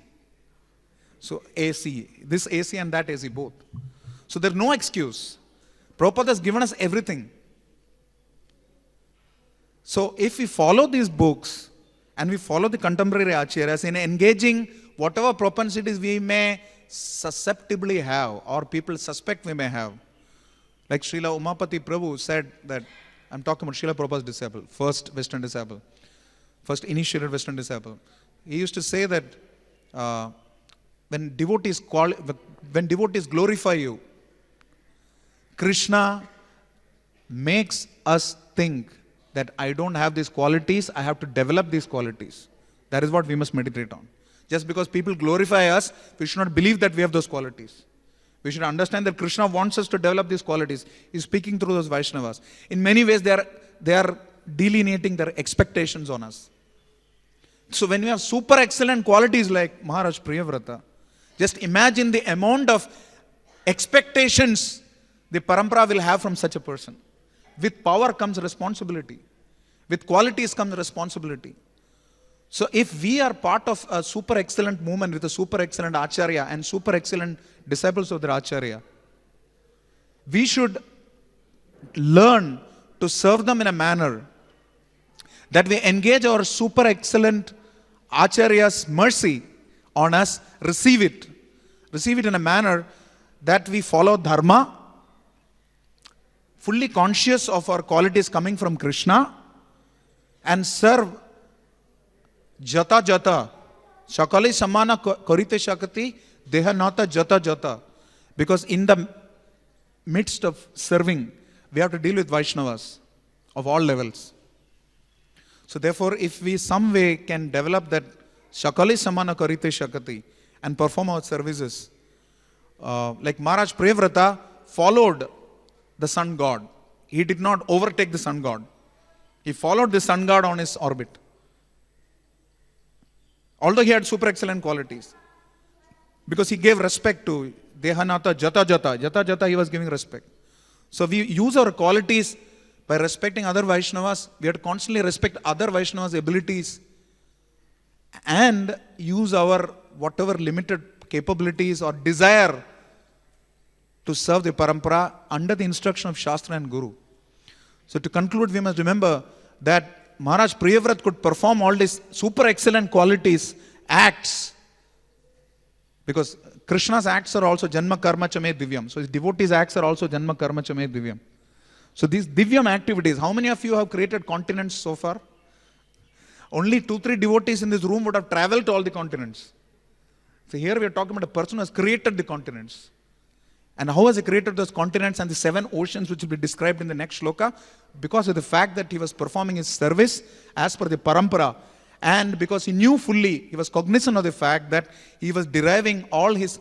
So AC, this AC and that AC both. So there's no excuse. Prabhupada has given us everything. So if we follow these books and we follow the contemporary acharyas in engaging whatever propensities we may susceptibly have or people suspect we may have, like Srila Umapati Prabhu said that, I'm talking about Srila Prabhupada's disciple, first Western disciple, first initiated Western disciple. He used to say that when devotees glorify you, Krishna makes us think that I don't have these qualities, I have to develop these qualities. That is what we must meditate on. Just because people glorify us, we should not believe that we have those qualities. We should understand that Krishna wants us to develop these qualities. He's speaking through those Vaishnavas. In many ways, they are delineating their expectations on us. So when we have super excellent qualities like Maharaj Priyavrata, just imagine the amount of expectations the parampara will have from such a person. With power comes responsibility. With qualities comes responsibility. So if we are part of a super excellent movement with a super excellent acharya and super excellent disciples of the acharya, we should learn to serve them in a manner that we engage our super excellent acharya's mercy on us, receive it in a manner that we follow dharma, fully conscious of our qualities coming from Krishna, and serve jata jata, shakali samana karite shakati, deha nata jata jata. Because in the midst of serving, we have to deal with Vaishnavas of all levels. So therefore, if we some way can develop that shakali samana karite shakati and perform our services, like Maharaj Priyavrata followed the sun god. He did not overtake the sun god. He followed the sun god on his orbit. Although he had super excellent qualities. Because he gave respect to Dehanata Jata Jata. Jata Jata he was giving respect. So we use our qualities by respecting other Vaishnavas. We have to constantly respect other Vaishnavas' abilities and use our whatever limited capabilities or desire to serve the parampara under the instruction of Shastra and Guru. So to conclude, we must remember that Maharaj Priyavrata could perform all these super excellent qualities, acts, because Krishna's acts are also Janma Karma Chame Divyam. So his devotees' acts are also Janma Karma Chame Divyam. So these Divyam activities, how many of you have created continents so far? Only 2-3 devotees in this room would have traveled to all the continents. So here we are talking about a person who has created the continents. And how has he created those continents and the 7 oceans which will be described in the next shloka? Because of the fact that he was performing his service as per the parampara. And because he knew fully, he was cognizant of the fact that he was deriving all his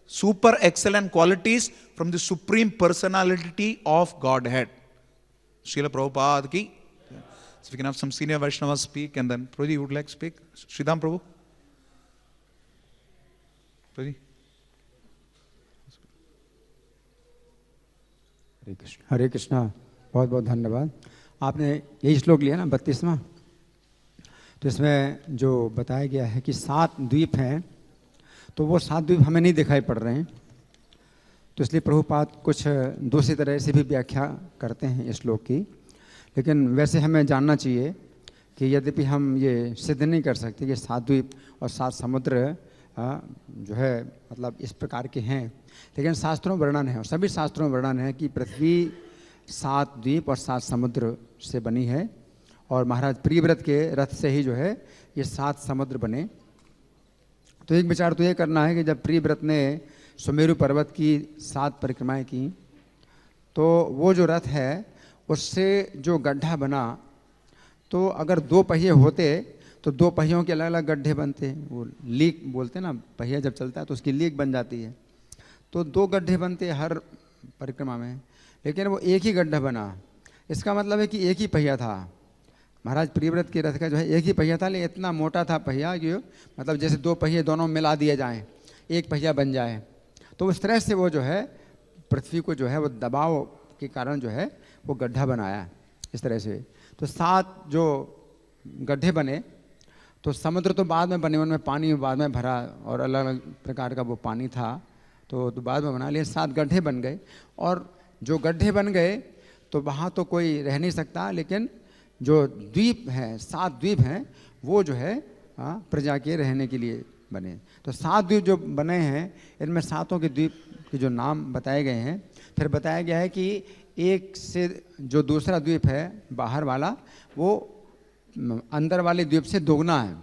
super excellent qualities from the Supreme Personality of Godhead. Srila Prabhupada ki. So we can have some senior Vaishnavas speak, and then Prabhuji, you would like to speak? Sridham Prabhu? Prabhuji? हरे कृष्णा, बहुत बहुत धन्यवाद। आपने यही श्लोक लिया ना 32वां, तो इसमें जो बताया गया है कि 7 द्वीप हैं, तो वो 7 द्वीप हमें नहीं दिखाई पड़ रहे हैं, तो इसलिए प्रभुपाद कुछ दूसरी तरह से भी व्याख्या करते हैं इस श्लोक की। लेकिन वैसे हमें जानना चाहिए कि यद्यपि हम ये सिद्ध नहीं कर सकते कि 7 द्वीप और 7 समुद्र जो है मतलब इस प्रकार के हैं, लेकिन शास्त्रों वर्णन है और सभी शास्त्रों वर्णन है कि पृथ्वी 7 द्वीप और 7 समुद्र से बनी है, और महाराज प्रियव्रत के रथ से ही जो है ये 7 समुद्र बने। तो एक विचार तो ये करना है कि जब प्रियव्रत ने सुमेरु पर्वत की 7 परिक्रमाएं की, तो वो जो रथ है उससे जो गड्ढा बना, तो अगर 2 पहिए होते तो 2 पहियों के अलग अलग गड्ढे बनते हैं। वो लीक बोलते हैं ना, पहिया जब चलता है तो उसकी लीक बन जाती है, तो 2 गड्ढे बनते हर परिक्रमा में, लेकिन वो एक ही गड्ढा बना। इसका मतलब है कि एक ही पहिया था, महाराज प्रियव्रत के रथ का जो है एक ही पहिया था, लेकिन इतना मोटा था पहिया कि मतलब जैसे दो पहिए दोनों मिला दिए जाएं, एक पहिया बन जाए। तो उस तरह से वो जो है पृथ्वी को जो है वो दबाव के कारण जो है वो गड्ढा बनाया इस तरह से। तो 7 जो गड्ढे बने, तो समुद्र तो बाद में बने, उनमें पानी बाद में भरा और अलग अलग प्रकार का वो पानी था, तो बाद में बना लिए। 7 गड्ढे बन गए, और जो गड्ढे बन गए तो वहाँ तो कोई रह नहीं सकता, लेकिन जो द्वीप हैं, 7 द्वीप हैं, वो जो है प्रजा के रहने के लिए बने। तो 7 द्वीप जो बने हैं, इनमें 7 के द्वीप के जो नाम बताए गए हैं। फिर बताया गया है कि एक से जो दूसरा द्वीप है बाहर वाला, वो अंदर वाले द्वीप से दोगुना है।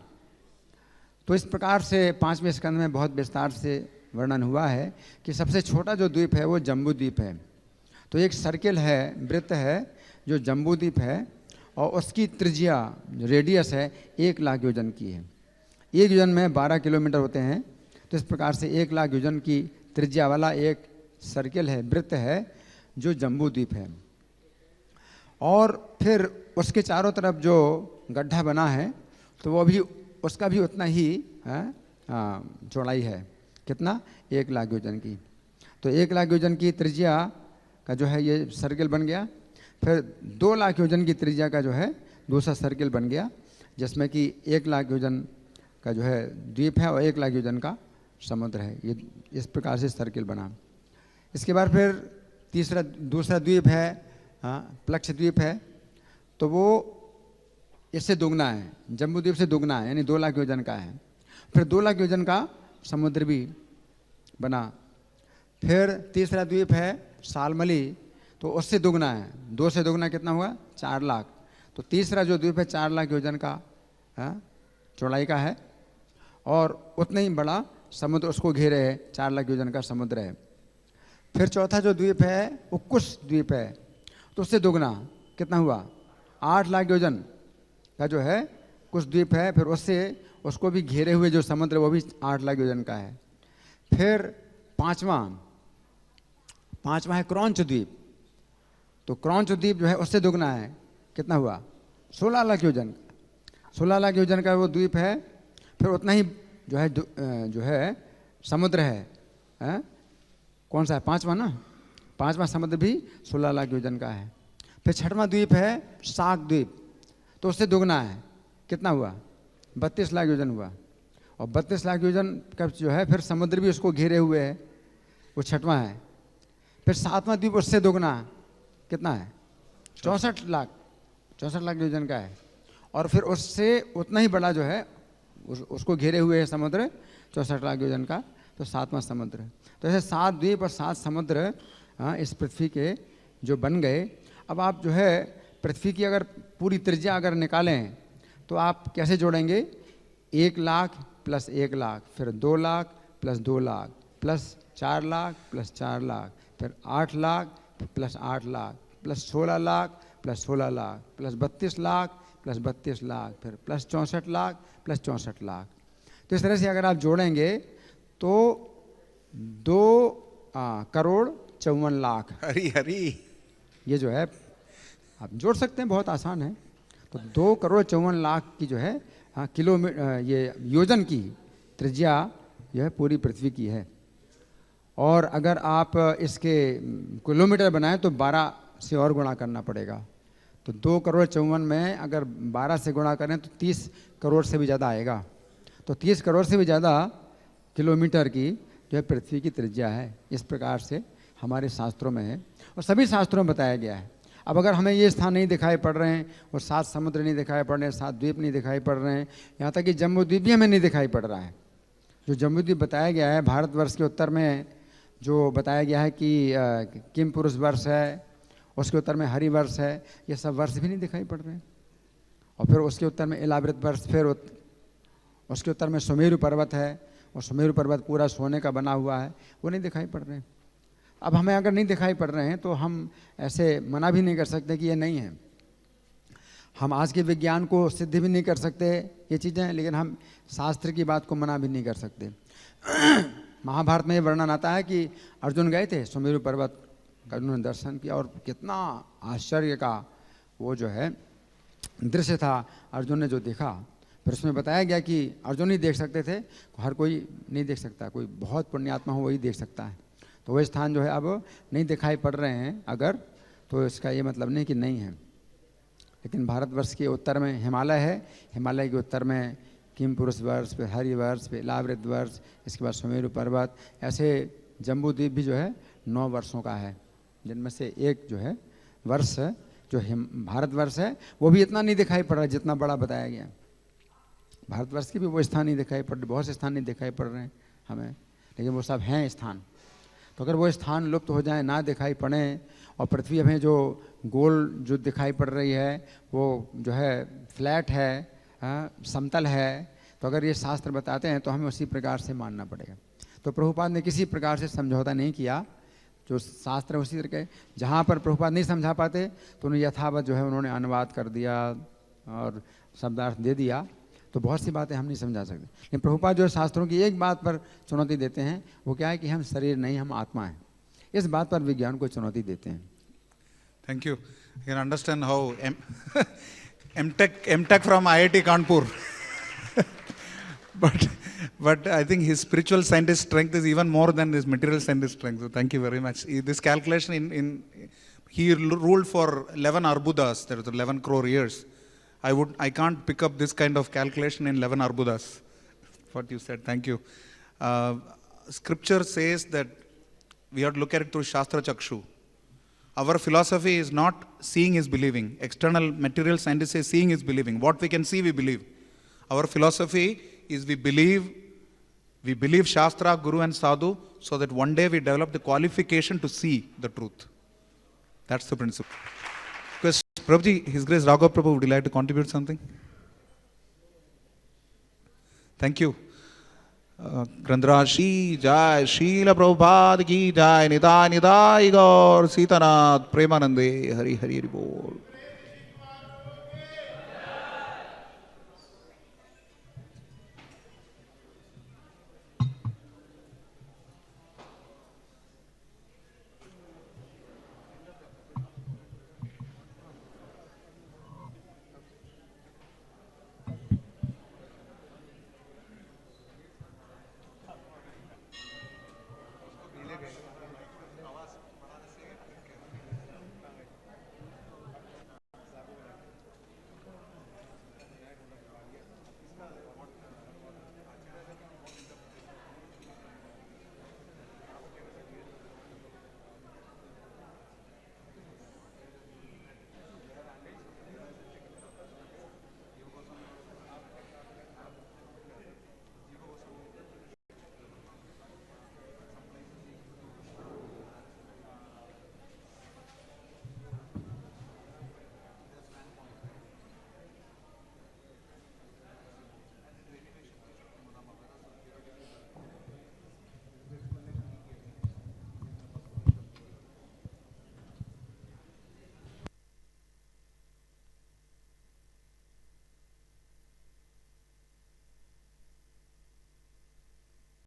तो इस प्रकार से 5वें स्कंद में बहुत विस्तार से वर्णन हुआ है कि सबसे छोटा जो द्वीप है वो जम्बू द्वीप है। तो एक सर्किल है, वृत्त है जो जम्बू द्वीप है, और उसकी त्रिज्या रेडियस है 1 लाख योजन की है। 1 योजन में 12 किलोमीटर होते हैं। तो इस प्रकार से 1 लाख योजन की त्रिज्या वाला एक सर्किल है, वृत्त है जो जम्बू द्वीप है। और फिर उसके चारों तरफ जो गड्ढा बना है, तो वो भी उसका भी उतना ही चौड़ाई है। कितना? 1 लाख योजन की। तो 1 लाख योजन की त्रिज्या का जो है ये सर्किल बन गया। फिर 2 लाख योजन की त्रिज्या का जो है दूसरा सर्किल बन गया, जिसमें कि 1 लाख योजन का जो है द्वीप है और 1 लाख योजन का समुद्र है। ये इस प्रकार से सर्किल बना। इसके बाद फिर दूसरा द्वीप है, प्लक्ष द्वीप है, तो वो इससे दुगना है, जम्बू द्वीप से दुगना है, यानी 2 लाख योजन का है। फिर 2 लाख योजन का समुद्र भी बना। फिर तीसरा द्वीप है शालमली, तो उससे दुगना है, 2 से दुगना कितना हुआ? 4 लाख। तो तीसरा जो द्वीप है 4 लाख योजन का चौड़ाई का है, और उतना ही बड़ा समुद्र उसको घेरे है, 4 लाख योजन का समुद्र है। फिर चौथा जो द्वीप है वो कुश द्वीप है, तो उससे दुगना कितना हुआ? 8 लाख योजन का जो है कुश द्वीप है। फिर उससे उसको भी घेरे हुए जो समुद्र वो भी 8 लाख योजन का है। फिर पांचवा है क्रौंच द्वीप, तो क्रौंच द्वीप जो है उससे दुगना है, कितना हुआ? 16 लाख योजन। 16 लाख योजन का वो द्वीप है। फिर उतना ही जो है समुद्र है, कौन सा है? 5वां ना, 5वां समुद्र भी 16 लाख योजन का है। फिर 6वां द्वीप है शाक द्वीप, तो उससे दुगना है, कितना हुआ? 32 लाख योजन हुआ। और 32 लाख योजन का जो है फिर समुद्र भी उसको घेरे हुए है, वो 6वां है। फिर 7वां द्वीप उससे दुगना, कितना है? 64 लाख योजन का है। और फिर उससे उतना ही बड़ा जो है उसको घेरे हुए है समुद्र, 64 लाख योजन का, तो 7वां समुद्र। तो ऐसे 7 द्वीप और 7 समुद्र इस पृथ्वी के जो बन गए। अब आप जो है पृथ्वी की अगर पूरी त्रिज्या अगर निकालें तो आप कैसे जोड़ेंगे? 1 लाख प्लस 1 लाख, फिर 2 lakh plus 2 lakh plus 4 lakh plus 4 lakh, फिर 8 lakh plus 8 lakh plus 16 lakh plus 16 lakh plus 32 lakh plus 32 lakh, फिर प्लस 64 लाख प्लस 64 लाख। तो इस तरह से अगर आप जोड़ेंगे तो 2 करोड़ 54 लाख। हरी हरी, ये जो है आप जोड़ सकते हैं, बहुत आसान है। तो 2 करोड़ 54 लाख की जो है किलोमीटर ये योजन की त्रिज्या जो है पूरी पृथ्वी की है। और अगर आप इसके किलोमीटर बनाएं तो 12 से और गुणा करना पड़ेगा। तो 2 करोड़ 54 में अगर 12 से गुणा करें तो 30 करोड़ से भी ज़्यादा आएगा। तो 30 करोड़ से भी ज़्यादा किलोमीटर की जो है पृथ्वी की त्रिज्या है। इस प्रकार से हमारे शास्त्रों में है और सभी शास्त्रों में बताया गया है। अब अगर हमें ये स्थान नहीं दिखाई पड़ रहे हैं और 7 समुद्र नहीं दिखाई पड़ रहे हैं, 7 द्वीप नहीं दिखाई पड़ रहे हैं, यहाँ तक कि जम्बू द्वीप भी हमें नहीं दिखाई पड़ रहा है। जो जम्बू द्वीप बताया गया है भारतवर्ष के उत्तर में, जो बताया गया है कि किम पुरुष वर्ष है, उसके उत्तर में हरि वर्ष है, ये सब वर्ष भी नहीं दिखाई पड़ रहे हैं। और फिर उसके उत्तर में इलावृत वर्ष, फिर उसके उत्तर में सुमेरु पर्वत है और सुमेरु पर्वत पूरा सोने का बना हुआ है, वो नहीं दिखाई पड़ रहे हैं। अब हमें अगर नहीं दिखाई पड़ रहे हैं तो हम ऐसे मना भी नहीं कर सकते कि ये नहीं है। हम आज के विज्ञान को सिद्ध भी नहीं कर सकते ये चीज़ें, लेकिन हम शास्त्र की बात को मना भी नहीं कर सकते। महाभारत में ये वर्णन आता है कि अर्जुन गए थे सुमेरु पर्वत का, उन्होंने दर्शन किया और कितना आश्चर्य का वो जो है दृश्य था अर्जुन ने जो देखा, फिर उसमें बताया गया कि अर्जुन ही देख सकते थे, हर कोई नहीं देख सकता, कोई बहुत पुण्यात्मा हो वही देख सकता है। तो वह स्थान जो है अब नहीं दिखाई पड़ रहे हैं अगर, तो इसका ये मतलब नहीं कि नहीं है। लेकिन भारतवर्ष के उत्तर में हिमालय है, हिमालय के उत्तर में किम पुरुष वर्ष, फिर हरिवर्ष, फिर इलावृत वर्ष, इसके बाद सुमेरु पर्वत, ऐसे जम्बू द्वीप भी जो है 9 वर्षों का है, जिनमें से एक जो है वर्ष जो भारतवर्ष है वो भी इतना नहीं दिखाई पड़ रहा जितना बड़ा बताया गया। भारतवर्ष के भी वो स्थान नहीं दिखाई पड़ रहे, बहुत से स्थान नहीं दिखाई पड़ रहे हैं हमें, लेकिन वो सब हैं स्थान। तो अगर वो स्थान लुप्त हो जाए, ना दिखाई पड़े, और पृथ्वी हमें जो गोल जो दिखाई पड़ रही है वो जो है फ्लैट है, समतल है, तो अगर ये शास्त्र बताते हैं तो हमें उसी प्रकार से मानना पड़ेगा। तो प्रभुपाद ने किसी प्रकार से समझौता नहीं किया, जो शास्त्र उसी तरह के, जहाँ पर प्रभुपाद नहीं समझा पाते तो उन्हें यथावत जो है उन्होंने अनुवाद कर दिया और शब्दार्थ दे दिया। तो बहुत सी बातें हम नहीं समझा सकते, लेकिन प्रभुपाद जो शास्त्रों की एक बात पर चुनौती देते हैं, वो क्या है कि हम शरीर नहीं, हम आत्मा हैं। इस बात पर विज्ञान को चुनौती देते हैं। Thank you. You can understand how M.Tech from IIT Kanpur. But I think his spiritual scientist strength is even more than his material scientist strength. So thank you very much. This calculation he ruled for 11 arbudas, there was 11 crore years. I can't pick up this kind of calculation in 11 arbudas. What you said, thank you. Scripture says that we have to look at it through Shastra Chakshu. Our philosophy is not seeing is believing. External material scientists say seeing is believing. What we can see, we believe. Our philosophy is we believe Shastra, Guru and Sadhu, so that one day we develop the qualification to see the truth. That's the principle. Because Prabhuji, His Grace Raghav Prabhu, would you like to contribute something? Thank you. ग्रंथराज जय, शील प्रभुपाद की जय, निताय निताय गौर सीतानाथ प्रेमानंदे, हरि हरि बोल।